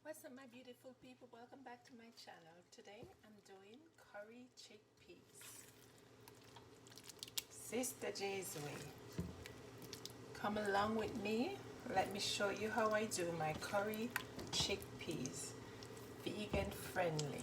What's up, my beautiful people? Welcome back to my channel. Today I'm doing curry chickpeas. Sister J's way. Come along with me. Let me show you how I do my curry chickpeas. Vegan friendly.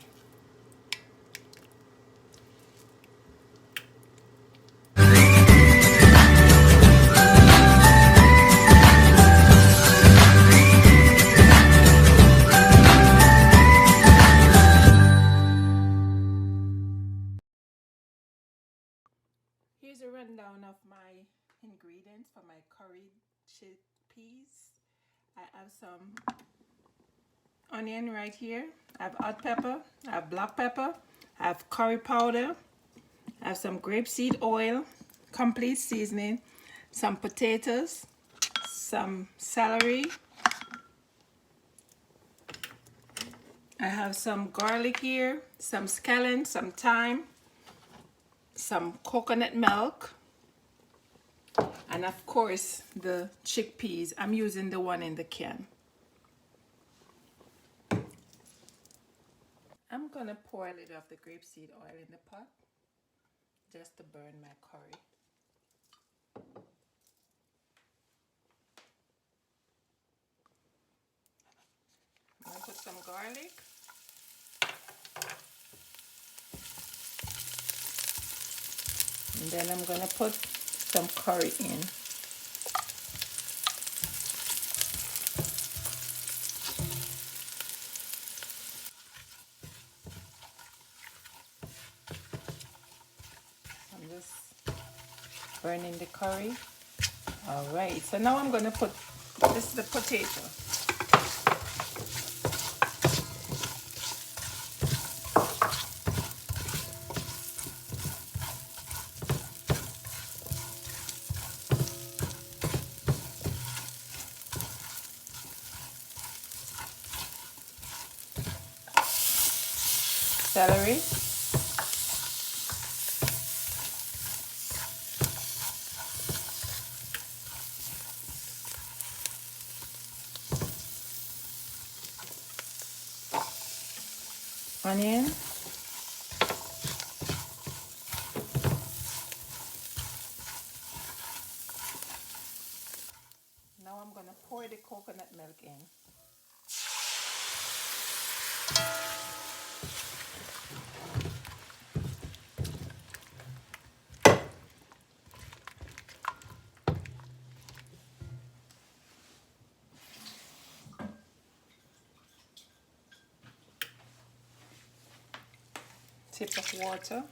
Here's a rundown of my ingredients for my curry chickpeas. I have some onion right here. I have hot pepper. I have black pepper. I have curry powder. I have some grapeseed oil, complete seasoning, some potatoes, some celery. I have some garlic here, some scallion, some thyme, some coconut milk, and of course the chickpeas. I'm using the one in the can. I'm gonna pour a little of the grapeseed oil in the pot just to burn my curry. I'm gonna put some garlic. And then I'm gonna put some curry in. I'm just burning the curry. All right, so now I'm gonna put, this is the potato. Celery. Onion. Now I'm going to pour the coconut milk in. Tip of water.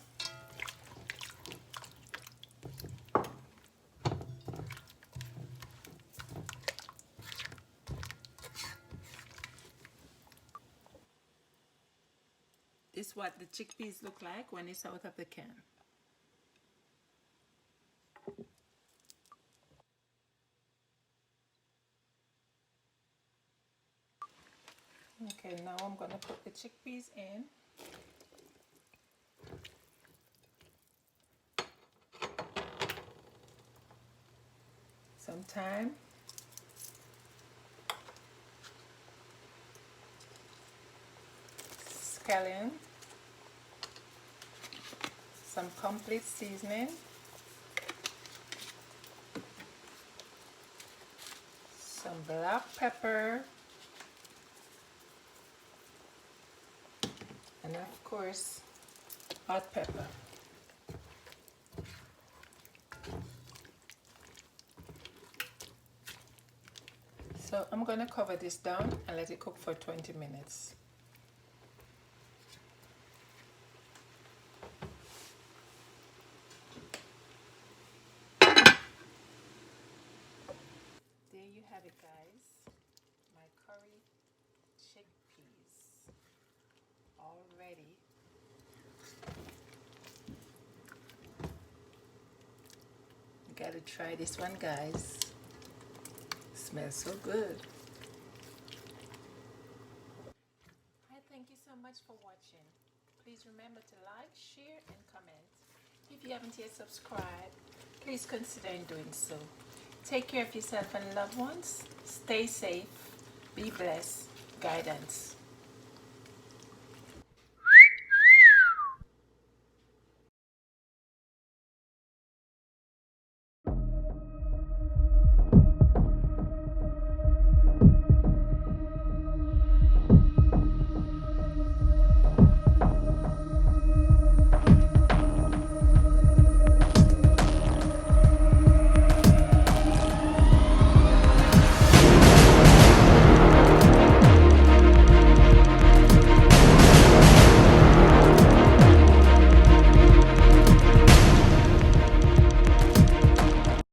This is what the chickpeas look like when it's out of the can. Okay, now I'm going to put the chickpeas in. Some thyme. Scallion. Some complete seasoning. Some black pepper. And of course, hot pepper. So I'm going to cover this down and let it cook for 20 minutes. There you have it, guys. My curry chickpeas all ready. You gotta try this one, guys. Smells so good. I thank you so much for watching. Please remember to like, share, and comment. If you haven't yet subscribed, please consider doing so. Take care of yourself and loved ones. Stay safe. Be blessed. guidance.